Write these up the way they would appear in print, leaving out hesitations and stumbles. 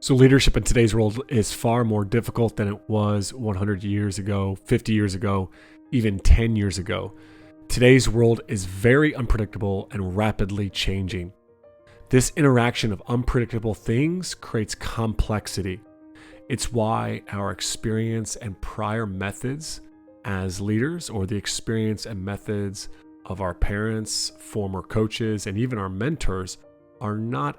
So leadership in today's world is far more difficult than it was 100 years ago, 50 years ago, even 10 years ago. Today's world is very unpredictable and rapidly changing. This interaction of unpredictable things creates complexity. It's why our experience and prior methods as leaders, or the experience and methods of our parents, former coaches, and even our mentors are not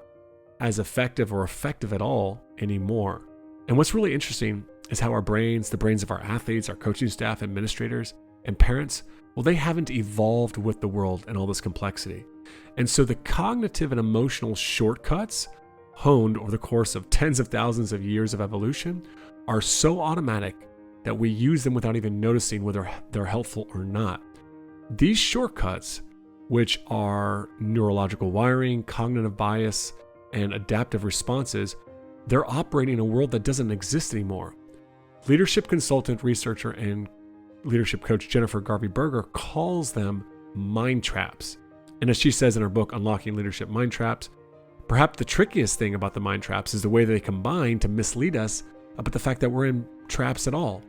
as effective or effective at all anymore. And what's really interesting is how our brains, the brains of our athletes, our coaching staff, administrators, and parents, well, they haven't evolved with the world and all this complexity. And so the cognitive and emotional shortcuts honed over the course of tens of thousands of years of evolution are so automatic that we use them without even noticing whether they're helpful or not. These shortcuts, which are neurological wiring, cognitive bias, and adaptive responses, they're operating in a world that doesn't exist anymore. Leadership consultant, researcher, and leadership coach Jennifer Garvey Berger calls them mind traps. And as she says in her book, Unlocking Leadership Mindtraps, perhaps the trickiest thing about the mind traps is the way they combine to mislead us about the fact that we're in traps at all.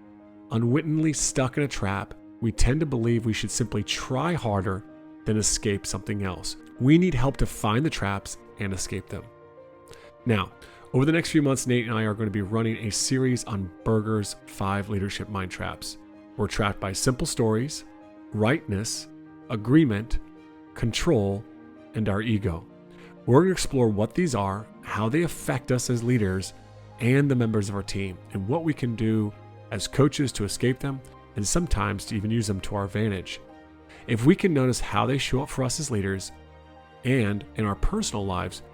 Unwittingly stuck in a trap, we tend to believe we should simply try harder than escape something else. We need help to find the traps and escape them. Now, over the next few months, Nate and I are going to be running a series on Berger's 5 leadership mind traps. We're trapped by simple stories, rightness, agreement, control, and our ego. We're going to explore what these are, how they affect us as leaders and the members of our team, and what we can do as coaches to escape them, and sometimes to even use them to our advantage. If we can notice how they show up for us as leaders and in our personal lives,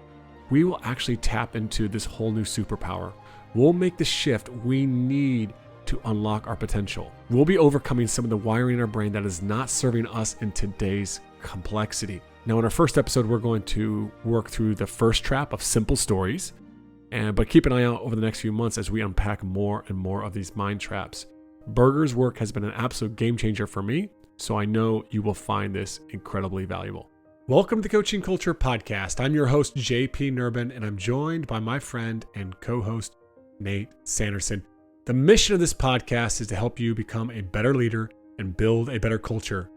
we will actually tap into this whole new superpower. We'll make the shift we need to unlock our potential. We'll be overcoming some of the wiring in our brain that is not serving us in today's complexity. Now, in our first episode, we're going to work through the first trap of simple stories, but keep an eye out over the next few months as we unpack more and more of these mind traps. Berger's work has been an absolute game changer for me, so I know you will find this incredibly valuable. Welcome to the Coaching Culture Podcast. I'm your host, JP Nurbin, and I'm joined by my friend and co-host, Nate Sanderson. The mission of this podcast is to help you become a better leader and build a better culture.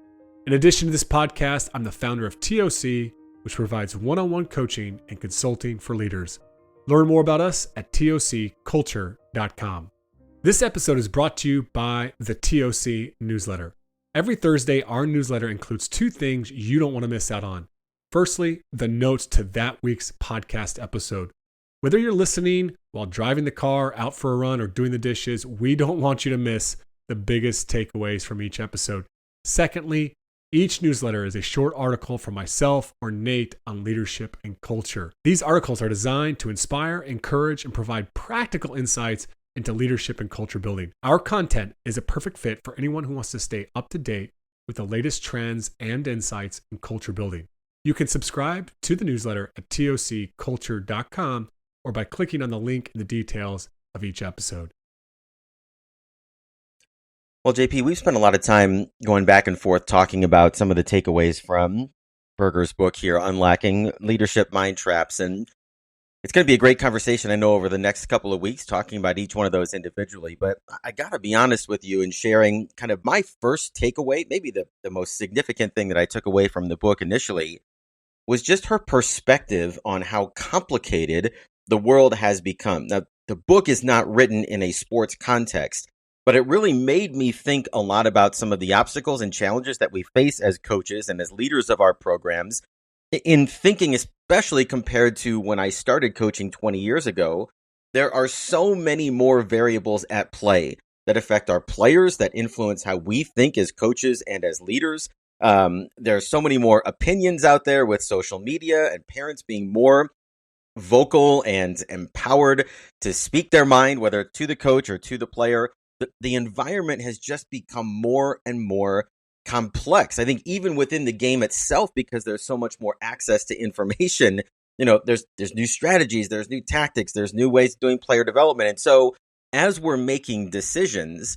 In addition to this podcast, I'm the founder of TOC, which provides one-on-one coaching and consulting for leaders. Learn more about us at tocculture.com. This episode is brought to you by the TOC newsletter. Every Thursday, our newsletter includes 2 things you don't want to miss out on. Firstly, the notes to that week's podcast episode. Whether you're listening while driving the car, out for a run, or doing the dishes, we don't want you to miss the biggest takeaways from each episode. Secondly, each newsletter is a short article from myself or Nate on leadership and culture. These articles are designed to inspire, encourage, and provide practical insights into leadership and culture building. Our content is a perfect fit for anyone who wants to stay up to date with the latest trends and insights in culture building. You can subscribe to the newsletter at tocculture.com or by clicking on the link in the details of each episode. Well, JP, we've spent a lot of time going back and forth talking about some of the takeaways from Berger's book here, Unlocking Leadership Mindtraps. And it's going to be a great conversation, I know, over the next couple of weeks, talking about each one of those individually. But I got to be honest with you in sharing kind of my first takeaway, maybe the most significant thing that I took away from the book initially, was just her perspective on how complicated the world has become. Now, the book is not written in a sports context, but it really made me think a lot about some of the obstacles and challenges that we face as coaches and as leaders of our programs, in thinking especially compared to when I started coaching 20 years ago. There are so many more variables at play that affect our players, that influence how we think as coaches and as leaders. There are so many more opinions out there with social media and parents being more vocal and empowered to speak their mind, whether to the coach or to the player. The environment has just become more and more complex. I think even within the game itself, because there's so much more access to information, there's new strategies, there's new tactics, there's new ways of doing player development. And so as we're making decisions,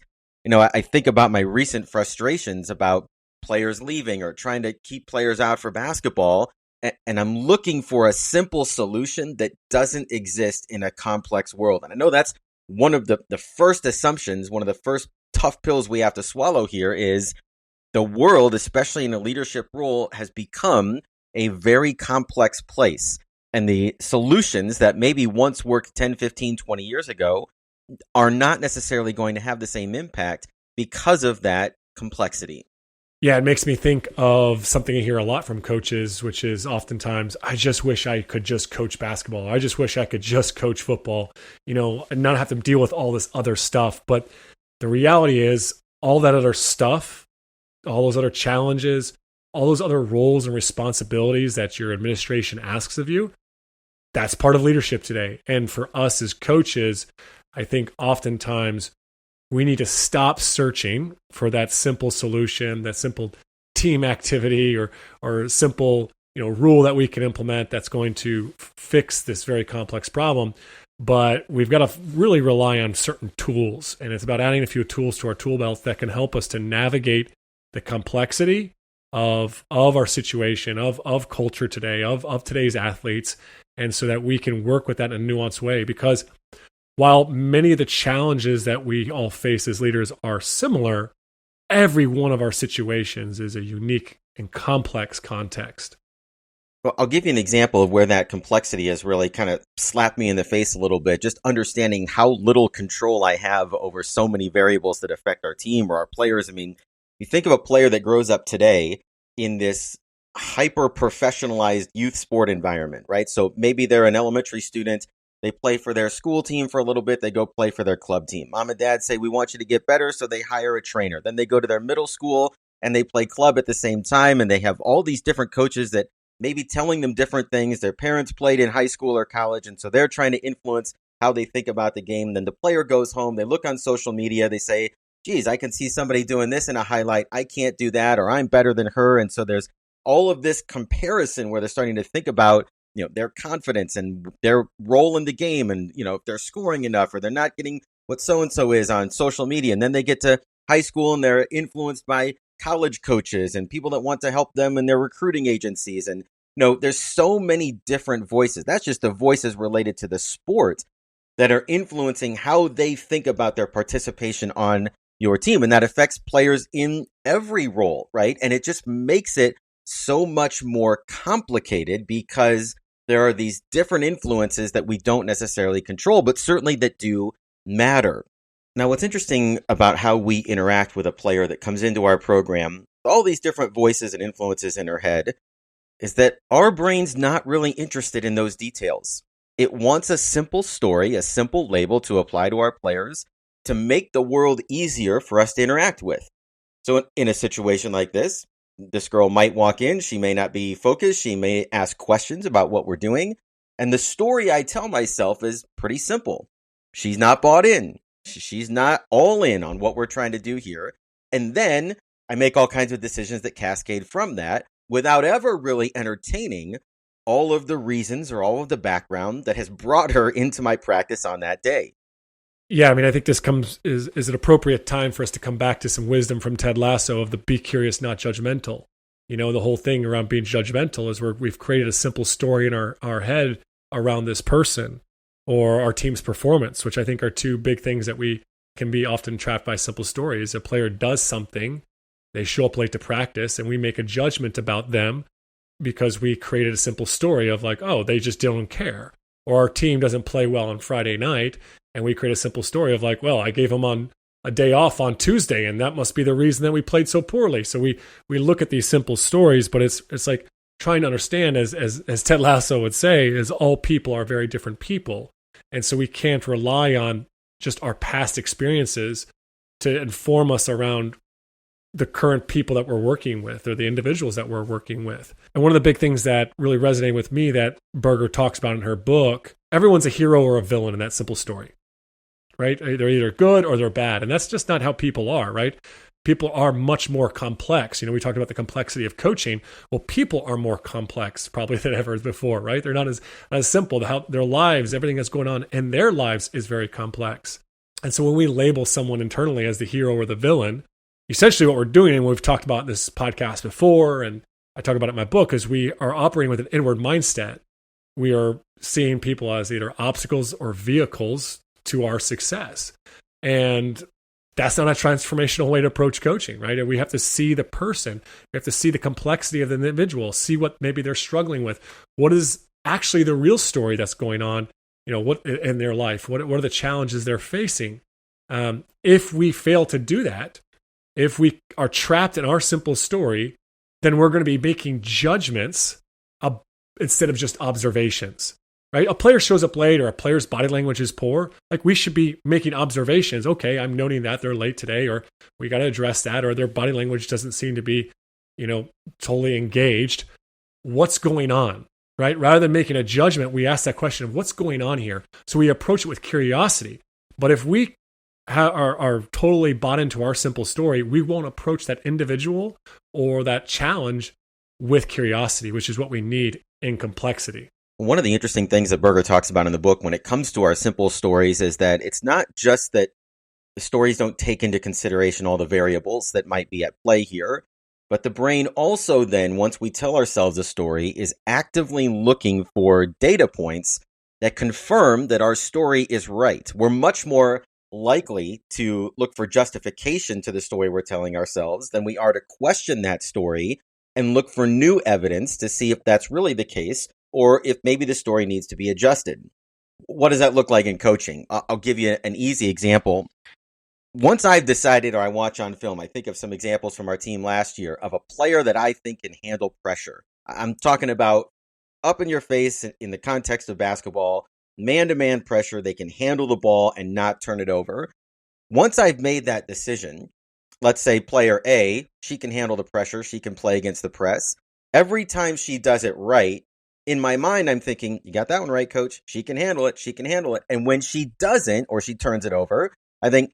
I think about my recent frustrations about players leaving or trying to keep players out for basketball. and I'm looking for a simple solution that doesn't exist in a complex world. And I know that's one of the first assumptions, one of the first tough pills we have to swallow here is the world, especially in a leadership role, has become a very complex place. And the solutions that maybe once worked 10, 15, 20 years ago are not necessarily going to have the same impact because of that complexity. Yeah, it makes me think of something I hear a lot from coaches, which is oftentimes, I just wish I could just coach basketball. I just wish I could just coach football, and not have to deal with all this other stuff. But the reality is all that other stuff, all those other challenges, all those other roles and responsibilities that your administration asks of you, that's part of leadership today. And for us as coaches, I think oftentimes we need to stop searching for that simple solution, that simple team activity or simple rule that we can implement that's going to fix this very complex problem. But we've got to really rely on certain tools. And it's about adding a few tools to our tool belt that can help us to navigate the complexity of our situation, of culture today, of today's athletes, and so that we can work with that in a nuanced way. Because while many of the challenges that we all face as leaders are similar, every one of our situations is a unique and complex context. Well, I'll give you an example of where that complexity has really kind of slapped me in the face a little bit, just understanding how little control I have over so many variables that affect our team or our players. I mean, you think of a player that grows up today in this hyper-professionalized youth sport environment, right? So maybe they're an elementary student. They play for their school team for a little bit. They go play for their club team. Mom and dad say, we want you to get better. So they hire a trainer. Then they go to their middle school and they play club at the same time. And they have all these different coaches that may be telling them different things. Their parents played in high school or college. And so they're trying to influence how they think about the game. Then the player goes home. They look on social media. They say, geez, I can see somebody doing this in a highlight. I can't do that, or I'm better than her. And so there's all of this comparison where they're starting to think about their confidence and their role in the game, and if they're scoring enough or they're not getting what so-and-so is on social media. And then they get to high school and they're influenced by college coaches and people that want to help them in their recruiting agencies. And there's so many different voices. That's just the voices related to the sport that are influencing how they think about their participation on your team. And that affects players in every role, right? And it just makes it so much more complicated because there are these different influences that we don't necessarily control, but certainly that do matter. Now, what's interesting about how we interact with a player that comes into our program, all these different voices and influences in her head, is that our brain's not really interested in those details. It wants a simple story, a simple label to apply to our players to make the world easier for us to interact with. So in a situation like this girl might walk in, she may not be focused, she may ask questions about what we're doing, and the story I tell myself is pretty simple. She's not bought in. She's not all in on what we're trying to do here. And then I make all kinds of decisions that cascade from that without ever really entertaining all of the reasons or all of the background that has brought her into my practice on that day. Yeah, I mean, I think this is an appropriate time for us to come back to some wisdom from Ted Lasso of the be curious, not judgmental. The whole thing around being judgmental is where we've created a simple story in our head around this person or our team's performance, which I think are two big things that we can be often trapped by simple stories. A player does something, they show up late to practice, and we make a judgment about them because we created a simple story of like, oh, they just don't care. Or our team doesn't play well on Friday night, and we create a simple story of like, well, I gave them on a day off on Tuesday, and that must be the reason that we played so poorly. So we look at these simple stories, but it's like trying to understand, as Ted Lasso would say, is all people are very different people. And so we can't rely on just our past experiences to inform us around the current people that we're working with or the individuals that we're working with. And one of the big things that really resonated with me that Berger talks about in her book, everyone's a hero or a villain in that simple story, right? They're either good or they're bad. And that's just not how people are, right? People are much more complex. We talked about the complexity of coaching. Well, people are more complex probably than ever before, right? They're not as simple. How their lives, everything that's going on in their lives is very complex. And so when we label someone internally as the hero or the villain, essentially what we're doing, and we've talked about in this podcast before, and I talk about it in my book, is we are operating with an inward mindset. We are seeing people as either obstacles or vehicles to our success. And that's not a transformational way to approach coaching, right? We have to see the person. We have to see the complexity of the individual, see what maybe they're struggling with. What is actually the real story that's going on, what in their life? What are the challenges they're facing? If we fail to do that, if we are trapped in our simple story, then we're going to be making judgments instead of just observations. Right? A player shows up late or a player's body language is poor. Like, we should be making observations. Okay, I'm noting that they're late today, or we got to address that, or their body language doesn't seem to be, totally engaged. What's going on? Right? Rather than making a judgment, we ask that question of what's going on here. So we approach it with curiosity. But if we are totally bought into our simple story, we won't approach that individual or that challenge with curiosity, which is what we need in complexity. One of the interesting things that Berger talks about in the book when it comes to our simple stories is that it's not just that the stories don't take into consideration all the variables that might be at play here, but the brain also then, once we tell ourselves a story, is actively looking for data points that confirm that our story is right. We're much more likely to look for justification to the story we're telling ourselves than we are to question that story and look for new evidence to see if that's really the case, or if maybe the story needs to be adjusted. What does that look like in coaching? I'll give you an easy example. Once I've decided, or I watch on film, I think of some examples from our team last year of a player that I think can handle pressure. I'm talking about up in your face in the context of basketball, man-to-man pressure. They can handle the ball and not turn it over. Once I've made that decision, let's say player A, she can handle the pressure. She can play against the press. Every time she does it right, in my mind, I'm thinking, you got that one right, coach. She can handle it. She can handle it. And when she doesn't, or she turns it over, I think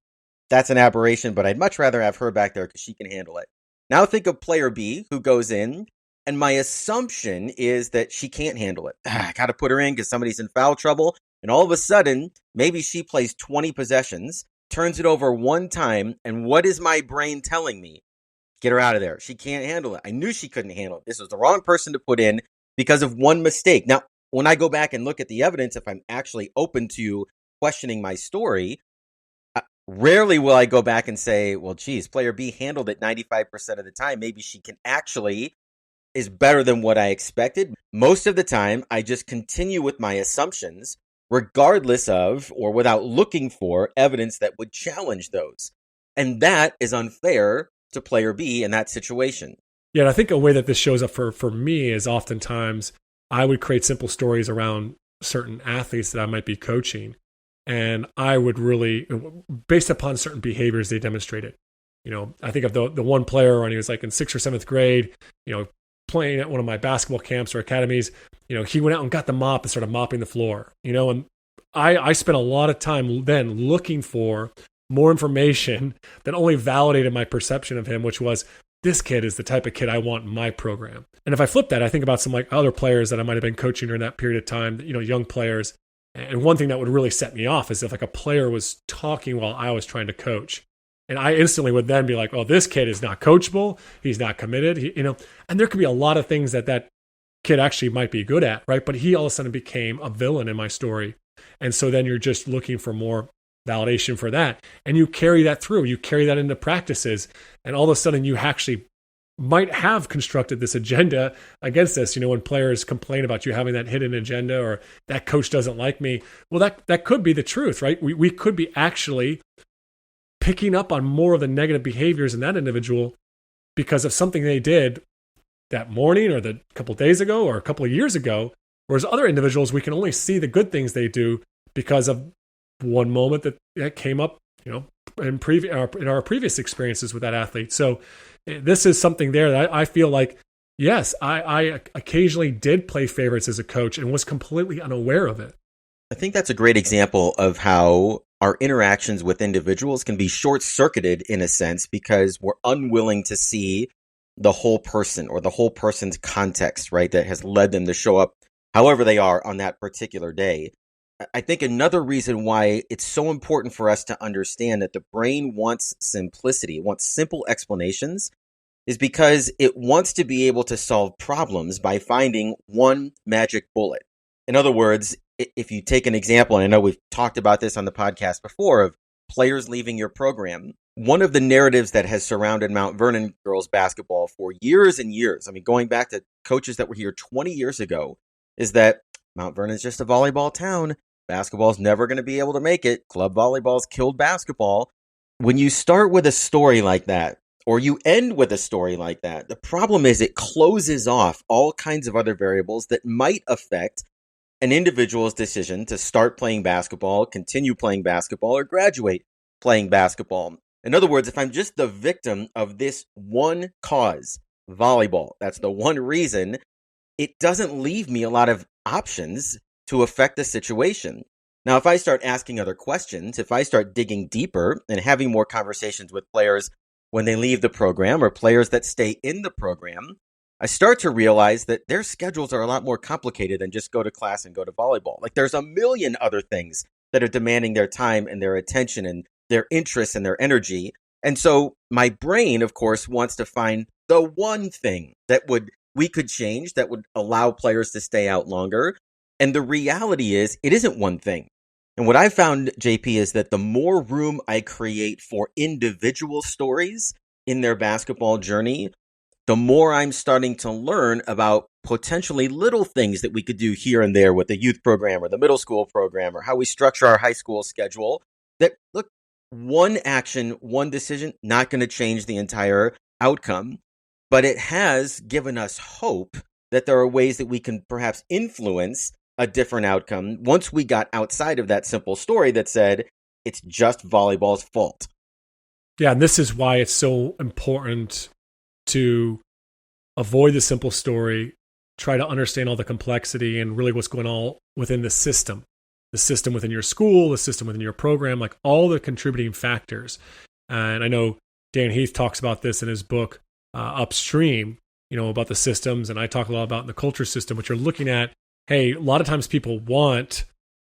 that's an aberration, but I'd much rather have her back there because she can handle it. Now think of player B who goes in, and my assumption is that she can't handle it. I got to put her in because somebody's in foul trouble. And all of a sudden, maybe she plays 20 possessions, turns it over one time. And what is my brain telling me? Get her out of there. She can't handle it. I knew she couldn't handle it. This was the wrong person to put in because of one mistake. Now, when I go back and look at the evidence, if I'm actually open to questioning my story, rarely will I go back and say, well, geez, player B handled it 95% of the time. Maybe she can actually is better than what I expected. Most of the time, I just continue with my assumptions, regardless of or without looking for evidence that would challenge those. And that is unfair to player B in that situation. Yeah, and I think a way that this shows up for me is oftentimes I would create simple stories around certain athletes that I might be coaching. And I would really, based upon certain behaviors they demonstrated. I think of the one player when he was like in 6th or 7th grade, playing at one of my basketball camps or academies, he went out and got the mop and started mopping the floor, and I spent a lot of time then looking for more information that only validated my perception of him, which was, this kid is the type of kid I want in my program. And if I flip that, I think about some like other players that I might have been coaching during that period of time, young players. And one thing that would really set me off is if like a player was talking while I was trying to coach. And I instantly would then be like, oh, this kid is not coachable. He's not committed. And there could be a lot of things that kid actually might be good at, right? But he all of a sudden became a villain in my story. And so then you're just looking for more validation for that. And you carry that through. You carry that into practices. And all of a sudden you actually might have constructed this agenda against this. When players complain about you having that hidden agenda or that coach doesn't like me, well, that could be the truth, right? We could be actually picking up on more of the negative behaviors in that individual because of something they did that morning or the couple of days ago or a couple of years ago. Whereas other individuals, we can only see the good things they do because of one moment that came up, in our previous experiences with that athlete. So this is something there that I feel like, yes, I occasionally did play favorites as a coach and was completely unaware of it. I think that's a great example of how our interactions with individuals can be short-circuited in a sense because we're unwilling to see the whole person or the whole person's context, right, that has led them to show up however they are on that particular day. I think another reason why it's so important for us to understand that the brain wants simplicity, wants simple explanations, is because it wants to be able to solve problems by finding one magic bullet. In other words, if you take an example, and I know we've talked about this on the podcast before, of players leaving your program, one of the narratives that has surrounded Mount Vernon girls basketball for years and years, I mean, going back to coaches that were here 20 years ago, is that Mount Vernon's just a volleyball town. Basketball's never going to be able to make it. Club volleyball's killed basketball. When you start with a story like that, or you end with a story like that, the problem is it closes off all kinds of other variables that might affect an individual's decision to start playing basketball, continue playing basketball, or graduate playing basketball. In other words, if I'm just the victim of this one cause, volleyball, that's the one reason, it doesn't leave me a lot of options to affect the situation. Now, if I start asking other questions, if I start digging deeper and having more conversations with players when they leave the program or players that stay in the program, I start to realize that their schedules are a lot more complicated than just go to class and go to volleyball. Like, there's a million other things that are demanding their time and their attention and their interests and their energy. And so my brain, of course, wants to find the one thing that we could change that would allow players to stay out longer. And the reality is, it isn't one thing. And what I found, JP, is that the more room I create for individual stories in their basketball journey, the more I'm starting to learn about potentially little things that we could do here and there with the youth program or the middle school program or how we structure our high school schedule. That, look, one action, one decision, not going to change the entire outcome, but it has given us hope that there are ways that we can perhaps influence a different outcome once we got outside of that simple story that said it's just volleyball's fault. Yeah, and this is why it's so important to avoid the simple story, try to understand all the complexity and really what's going on within the system within your school, the system within your program, like all the contributing factors. And I know Dan Heath talks about this in his book, Upstream, about the systems. And I talk a lot about the culture system, which you're looking at, hey, a lot of times people want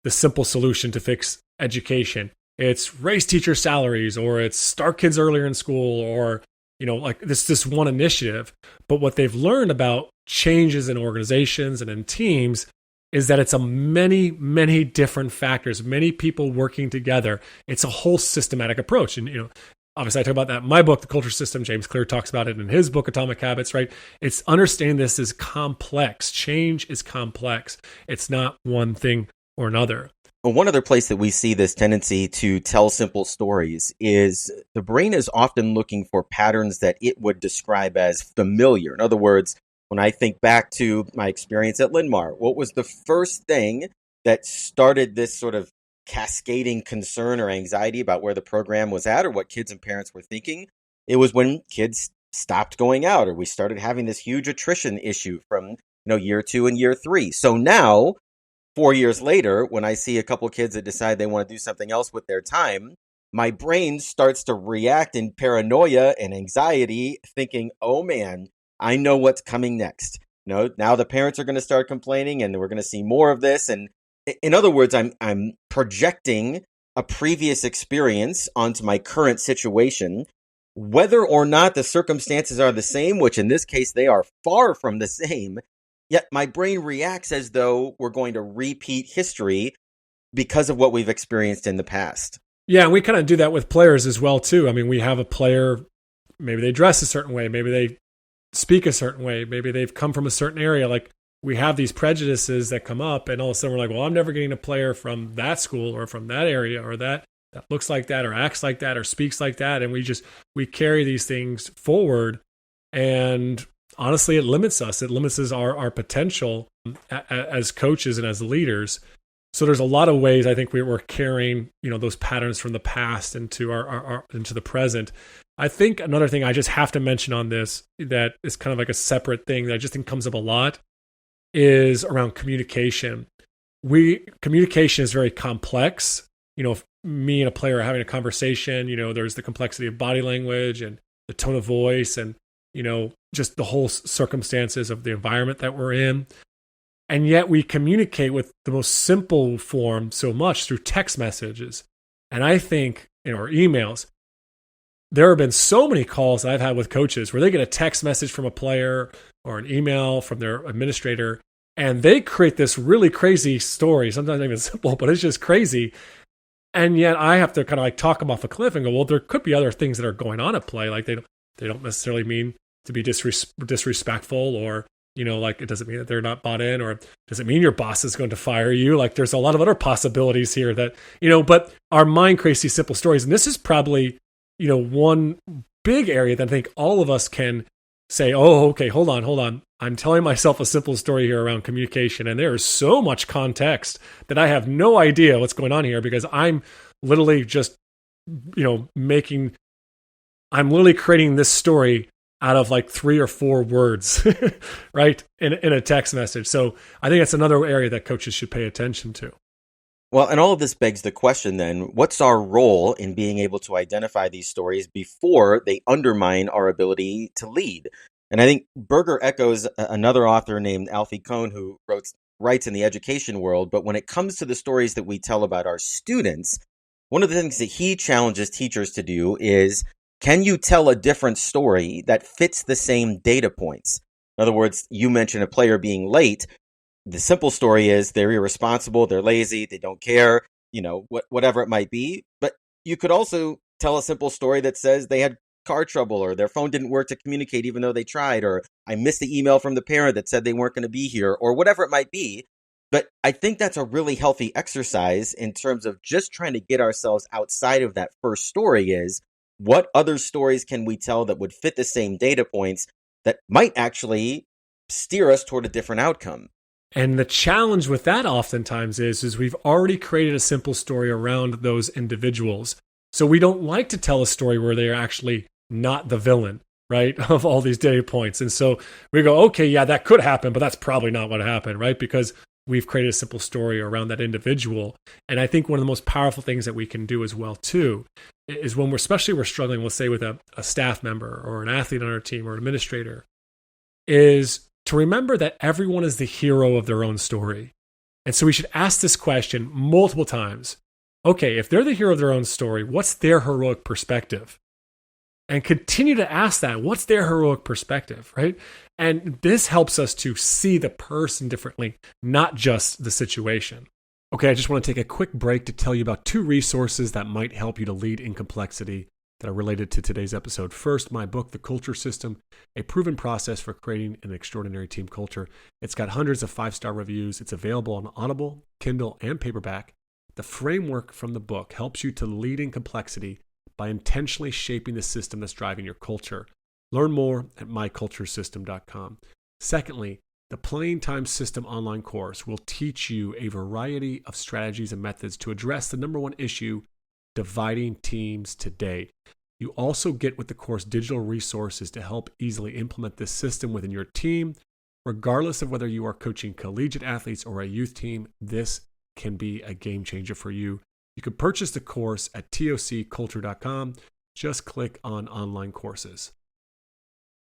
the simple solution to fix education. It's raise teacher salaries, or it's start kids earlier in school, or like this one initiative. But what they've learned about changes in organizations and in teams is that it's a many, many different factors, many people working together. It's a whole systematic approach. And, obviously I talk about that in my book, The Culture System. James Clear talks about it in his book, Atomic Habits, right? It's understanding this is complex. Change is complex. It's not one thing or another. Well, one other place that we see this tendency to tell simple stories is the brain is often looking for patterns that it would describe as familiar. In other words, when I think back to my experience at Linn-Mar, what was the first thing that started this sort of cascading concern or anxiety about where the program was at or what kids and parents were thinking? It was when kids stopped going out, or we started having this huge attrition issue from year 2 and year 3. So now, 4 years later, when I see a couple kids that decide they want to do something else with their time, my brain starts to react in paranoia and anxiety, thinking, oh man, I know what's coming next. Now the parents are going to start complaining and we're going to see more of this. And in other words, I'm projecting a previous experience onto my current situation, whether or not the circumstances are the same, which in this case, they are far from the same. Yet my brain reacts as though we're going to repeat history because of what we've experienced in the past. Yeah, and we kind of do that with players as well, too. I mean, we have a player, maybe they dress a certain way, maybe they speak a certain way, maybe they've come from a certain area. Like, we have these prejudices that come up, and all of a sudden we're like, well, I'm never getting a player from that school or from that area or that looks like that or acts like that or speaks like that. And we carry these things forward, and honestly, it limits us. It limits our potential as coaches and as leaders. So there's a lot of ways I think we're carrying, those patterns from the past into into the present. I think another thing I just have to mention on this that is kind of like a separate thing that I just think comes up a lot is around communication. Communication is very complex. If me and a player are having a conversation, there's the complexity of body language and the tone of voice and, just the whole circumstances of the environment that we're in. And yet we communicate with the most simple form so much through text messages. And I think, or emails, there have been so many calls that I've had with coaches where they get a text message from a player or an email from their administrator, and they create this really crazy story, sometimes not even simple, but it's just crazy. And yet I have to kind of like talk them off a cliff and go, well, there could be other things that are going on at play. Like they don't necessarily mean to be disrespectful, or, like it doesn't mean that they're not bought in, or does it mean your boss is going to fire you? Like there's a lot of other possibilities here that, but our mind creates these simple stories. And this is probably, one big area that I think all of us can say, oh, okay, hold on. I'm telling myself a simple story here around communication, and there is so much context that I have no idea what's going on here, because I'm literally just, I'm literally creating this story out of like 3 or 4 words, right? In a text message. So I think that's another area that coaches should pay attention to. Well, and all of this begs the question then, what's our role in being able to identify these stories before they undermine our ability to lead? And I think Berger echoes another author named Alfie Kohn, who writes in the education world. But when it comes to the stories that we tell about our students, one of the things that he challenges teachers to do is, can you tell a different story that fits the same data points? In other words, you mentioned a player being late. The simple story is they're irresponsible, they're lazy, they don't care, whatever it might be. But you could also tell a simple story that says they had car trouble, or their phone didn't work to communicate even though they tried, or I missed the email from the parent that said they weren't going to be here, or whatever it might be. But I think that's a really healthy exercise in terms of just trying to get ourselves outside of that first story. Is what other stories can we tell that would fit the same data points that might actually steer us toward a different outcome? And the challenge with that oftentimes is we've already created a simple story around those individuals. So we don't like to tell a story where they are actually not the villain, right, of all these data points. And so we go, okay, yeah, that could happen, but that's probably not what happened, right? Because we've created a simple story around that individual. And I think one of the most powerful things that we can do as well, too, is when we're struggling, let's say with a staff member or an athlete on our team or an administrator, is to remember that everyone is the hero of their own story. And so we should ask this question multiple times. Okay, if they're the hero of their own story, what's their heroic perspective? And continue to ask that. What's their heroic perspective, right? And this helps us to see the person differently, not just the situation. Okay, I just want to take a quick break to tell you about 2 resources that might help you to lead in complexity that are related to today's episode. First, my book, The Culture System, a proven process for creating an extraordinary team culture. It's got hundreds of 5-star reviews. It's available on Audible, Kindle, and paperback. The framework from the book helps you to lead in complexity by intentionally shaping the system that's driving your culture. Learn more at myculturesystem.com. Secondly, the Playing Time System online course will teach you a variety of strategies and methods to address the number one issue dividing teams today. You also get with the course digital resources to help easily implement this system within your team. Regardless of whether you are coaching collegiate athletes or a youth team, this can be a game changer for you. You can purchase the course at tocculture.com. Just click on online courses.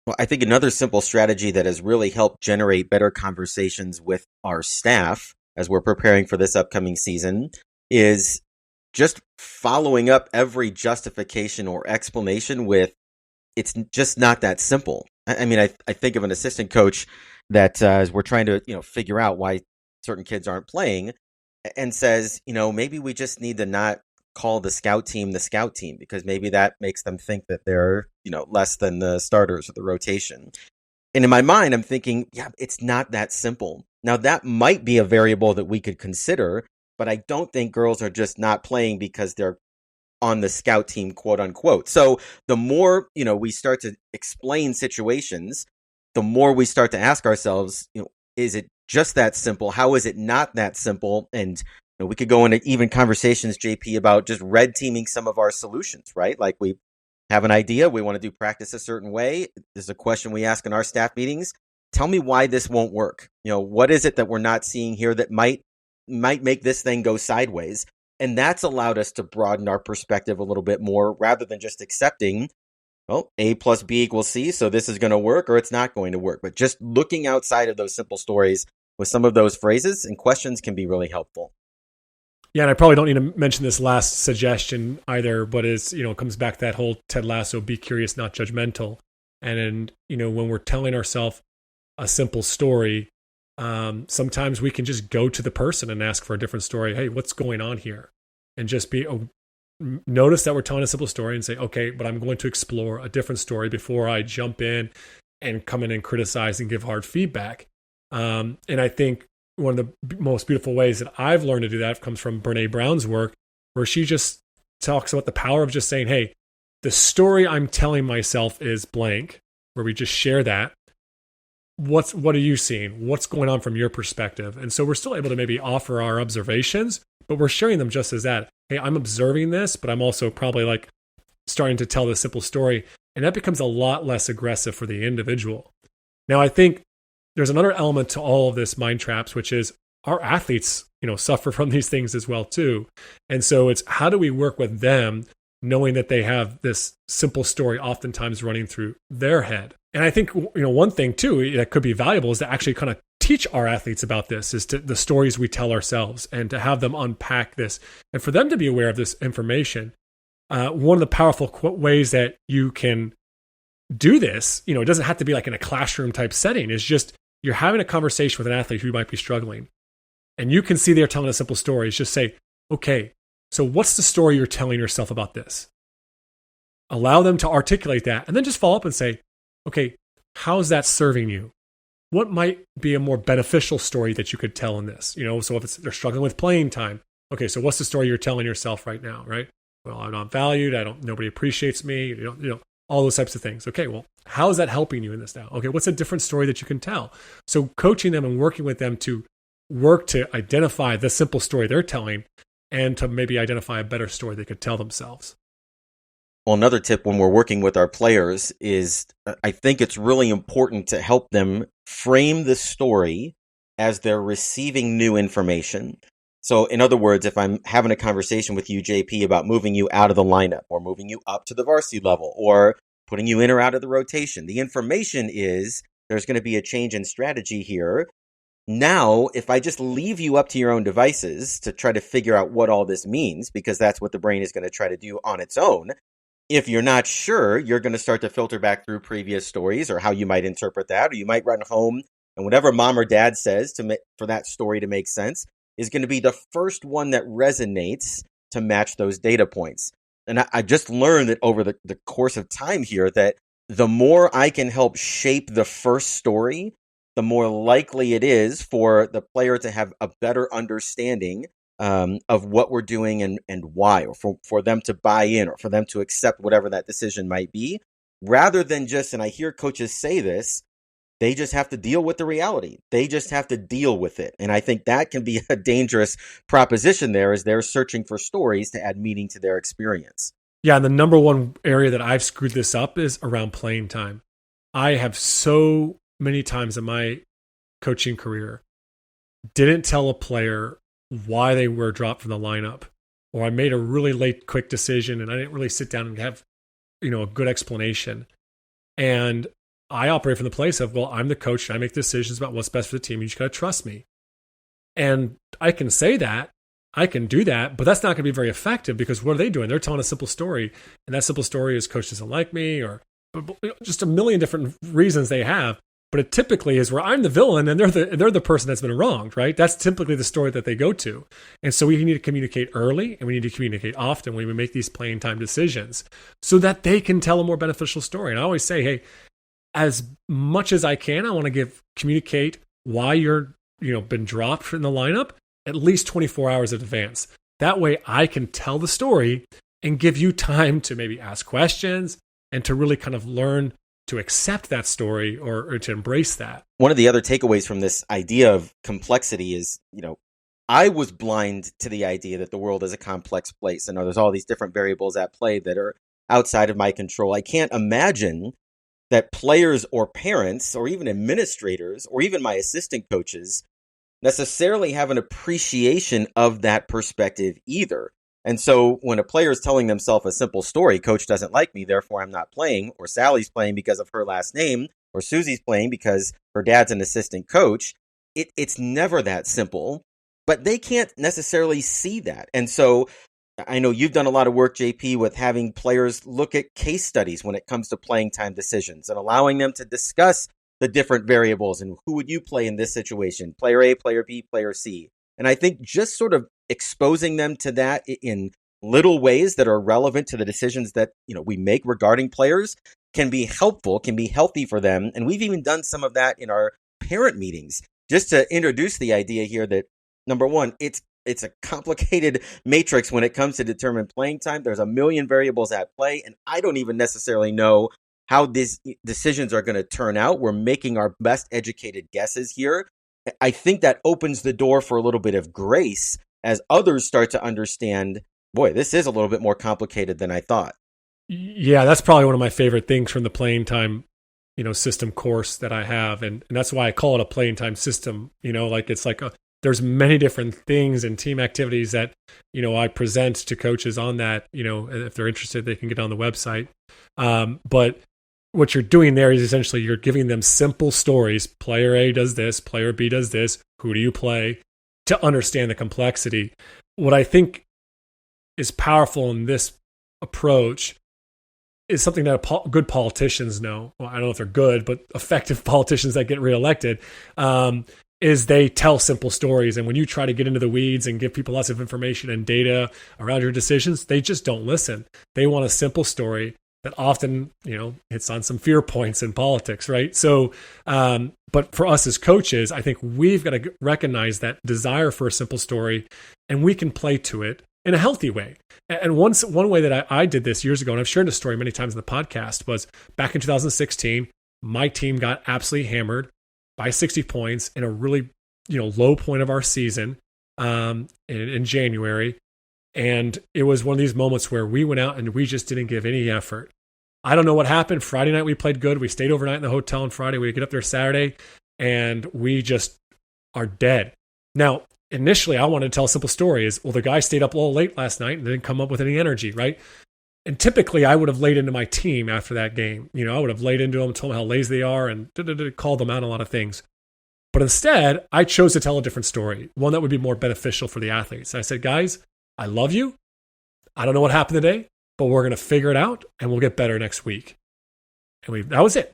Well, I think another simple strategy that has really helped generate better conversations with our staff as we're preparing for this upcoming season is just following up every justification or explanation with, it's just not that simple. I mean, I think of an assistant coach that as we're trying to, figure out why certain kids aren't playing, and says, maybe we just need to not call the scout team because maybe that makes them think that they're, less than the starters or the rotation. And in my mind, I'm thinking, yeah, it's not that simple. Now, that might be a variable that we could consider, but I don't think girls are just not playing because they're on the scout team, quote unquote. So the more, we start to explain situations, the more we start to ask ourselves, is it just that simple? How is it not that simple? And we could go into even conversations, JP, about just red teaming some of our solutions, right? Like we have an idea, we want to do practice a certain way. There's a question we ask in our staff meetings. Tell me why this won't work. What is it that we're not seeing here that might make this thing go sideways? And that's allowed us to broaden our perspective a little bit more rather than just accepting, well, A plus B equals C, so this is going to work or it's not going to work. But just looking outside of those simple stories with some of those phrases and questions can be really helpful. Yeah, and I probably don't need to mention this last suggestion either, but it comes back to that whole Ted Lasso, be curious, not judgmental. And when we're telling ourselves a simple story, sometimes we can just go to the person and ask for a different story. Hey, what's going on here? And just notice that we're telling a simple story and say, okay, but I'm going to explore a different story before I jump in and come in and criticize and give hard feedback. And I think one of the most beautiful ways that I've learned to do that comes from Brene Brown's work, where she just talks about the power of just saying, hey, the story I'm telling myself is blank, where we just share that. What are you seeing? What's going on from your perspective? And so we're still able to maybe offer our observations, but we're sharing them just as that. Hey, I'm observing this, but I'm also probably like starting to tell this simple story. And that becomes a lot less aggressive for the individual. Now, I think there's another element to all of this mind traps, which is our athletes, suffer from these things as well too. And so it's how do we work with them, knowing that they have this simple story oftentimes running through their head. And I think, one thing too that could be valuable is to actually kind of teach our athletes about this, is to the stories we tell ourselves, and to have them unpack this and for them to be aware of this information. One of the powerful ways that you can do this, it doesn't have to be like in a classroom type setting, is just you're having a conversation with an athlete who might be struggling, and you can see they're telling a simple story. It's just say, okay, so what's the story you're telling yourself about this? Allow them to articulate that, and then just follow up and say, okay, how's that serving you? What might be a more beneficial story that you could tell in this? So if they're struggling with playing time, okay, so what's the story you're telling yourself right now, right? Well, I'm not valued. Nobody appreciates me. All those types of things. Okay, well, how is that helping you in this now? Okay, what's a different story that you can tell? So coaching them and working with them to work to identify the simple story they're telling, and to maybe identify a better story they could tell themselves. Well, another tip when we're working with our players is I think it's really important to help them frame the story as they're receiving new information. So in other words, if I'm having a conversation with you, JP, about moving you out of the lineup, or moving you up to the varsity level, or putting you in or out of the rotation, the information is there's going to be a change in strategy here. Now, if I just leave you up to your own devices to try to figure out what all this means, because that's what the brain is going to try to do on its own, if you're not sure, you're going to start to filter back through previous stories, or how you might interpret that, or you might run home and whatever mom or dad says for that story to make sense is going to be the first one that resonates to match those data points. And I just learned that over the course of time here, that the more I can help shape the first story, the more likely it is for the player to have a better understanding of what we're doing and why, or for them to buy in, or for them to accept whatever that decision might be, rather than just, and I hear coaches say this, they just have to deal with the reality. They just have to deal with it. And I think that can be a dangerous proposition there, as they're searching for stories to add meaning to their experience. Yeah, and the number one area that I've screwed this up is around playing time. I have so many times in my coaching career didn't tell a player why they were dropped from the lineup, or I made a really late, quick decision and I didn't really sit down and have, a good explanation. And I operate from the place of, well, I'm the coach and I make decisions about what's best for the team. You just got to trust me. And I can say that, I can do that, but that's not going to be very effective, because what are they doing? They're telling a simple story, and that simple story is coach doesn't like me, or just a million different reasons they have. But it typically is where I'm the villain and they're the person that's been wronged, right? That's typically the story that they go to. And so we need to communicate early, and we need to communicate often when we make these playing time decisions, so that they can tell a more beneficial story. And I always say, hey, as much as I can, I want to communicate why you're, been dropped from the lineup at least 24 hours in advance. That way I can tell the story and give you time to maybe ask questions and to really kind of learn to accept that story, or to embrace that. One of the other takeaways from this idea of complexity is, I was blind to the idea that the world is a complex place. And there's all these different variables at play that are outside of my control. I can't imagine that players or parents or even administrators or even my assistant coaches necessarily have an appreciation of that perspective either. And so when a player is telling themselves a simple story, coach doesn't like me, therefore I'm not playing, or Sally's playing because of her last name, or Susie's playing because her dad's an assistant coach, it's never that simple. but they can't necessarily see that. And so I know you've done a lot of work, JP, with having players look at case studies when it comes to playing time decisions and allowing them to discuss the different variables and who would you play in this situation, player A, player B, player C. And I think just sort of exposing them to that in little ways that are relevant to the decisions that, we make regarding players can be helpful, can be healthy for them. And we've even done some of that in our parent meetings, just to introduce the idea here that, number one, it's a complicated matrix when it comes to determine playing time. There's a million variables at play, and I don't even necessarily know how these decisions are going to turn out. We're making our best educated guesses here. I think that opens the door for a little bit of grace as others start to understand, boy, this is a little bit more complicated than I thought. Yeah, that's probably one of my favorite things from the playing time, system course that I have. And that's why I call it a playing time system. There's many different things and team activities that, I present to coaches on that, if they're interested, they can get on the website. But what you're doing there is essentially you're giving them simple stories. Player A does this, player B does this. Who do you play? To understand the complexity. What I think is powerful in this approach is something that good politicians know. Well, I don't know if they're good, but effective politicians that get reelected, is they tell simple stories. And when you try to get into the weeds and give people lots of information and data around your decisions, they just don't listen. They want a simple story that often, hits on some fear points in politics, right? So, but for us as coaches, I think we've got to recognize that desire for a simple story, and we can play to it in a healthy way. And one way that I did this years ago, and I've shared this story many times in the podcast, was back in 2016, my team got absolutely hammered by 60 points in a really, low point of our season in January. And it was one of these moments where we went out and we just didn't give any effort. I don't know what happened. Friday night we played good. We stayed overnight in the hotel on Friday. We get up there Saturday and we just are dead. Now, initially I wanted to tell a simple story is, well, the guy stayed up a little late last night and didn't come up with any energy, right? And typically I would have laid into my team after that game. I would have laid into them, told them how lazy they are and called them out on a lot of things. But instead, I chose to tell a different story, one that would be more beneficial for the athletes. I said, guys, I love you. I don't know what happened today, but we're going to figure it out and we'll get better next week. And that was it.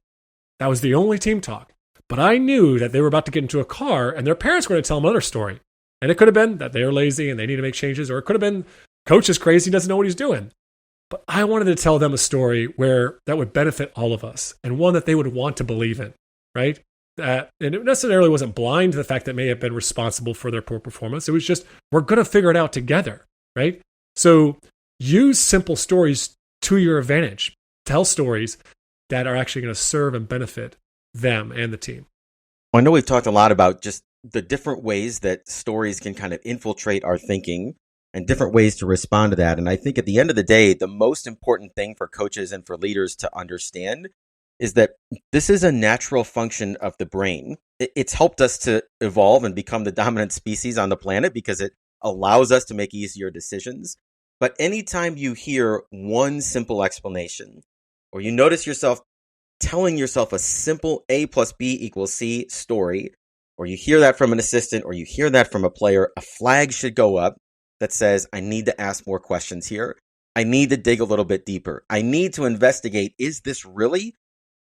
That was the only team talk. But I knew that they were about to get into a car and their parents were going to tell them another story. And it could have been that they're lazy and they need to make changes, or it could have been coach is crazy, doesn't know what he's doing. But I wanted to tell them a story where that would benefit all of us and one that they would want to believe in, right? And it necessarily wasn't blind to the fact that may have been responsible for their poor performance. It was just, we're going to figure it out together, right? So use simple stories to your advantage. Tell stories that are actually going to serve and benefit them and the team. Well, I know we've talked a lot about just the different ways that stories can kind of infiltrate our thinking and different ways to respond to that. And I think at the end of the day, the most important thing for coaches and for leaders to understand is that this is a natural function of the brain. It's helped us to evolve and become the dominant species on the planet because it allows us to make easier decisions. But anytime you hear one simple explanation, or you notice yourself telling yourself a simple A plus B equals C story, or you hear that from an assistant, or you hear that from a player, a flag should go up that says, I need to ask more questions here. I need to dig a little bit deeper. I need to investigate, is this really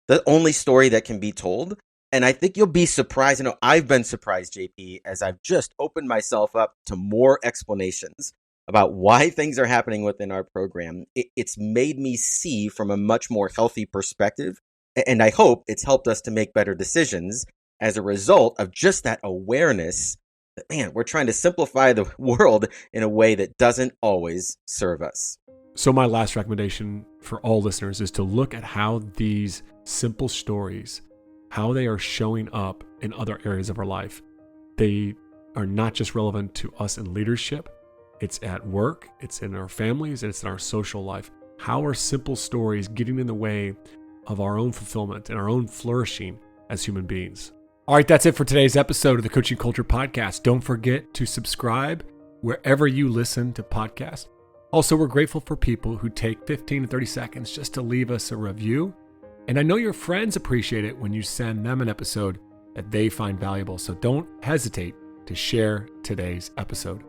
the only story that can be told? And I think you'll be surprised. I've been surprised, JP, as I've just opened myself up to more explanations about why things are happening within our program. It's made me see from a much more healthy perspective. And I hope it's helped us to make better decisions as a result of just that awareness that, man, we're trying to simplify the world in a way that doesn't always serve us. So my last recommendation for all listeners is to look at how these simple stories, how they are showing up in other areas of our life. They are not just relevant to us in leadership. It's at work, it's in our families, and it's in our social life. How are simple stories getting in the way of our own fulfillment and our own flourishing as human beings? All right, that's it for today's episode of the Coaching Culture Podcast. Don't forget to subscribe wherever you listen to podcasts. Also, we're grateful for people who take 15 to 30 seconds just to leave us a review. And I know your friends appreciate it when you send them an episode that they find valuable. So don't hesitate to share today's episode.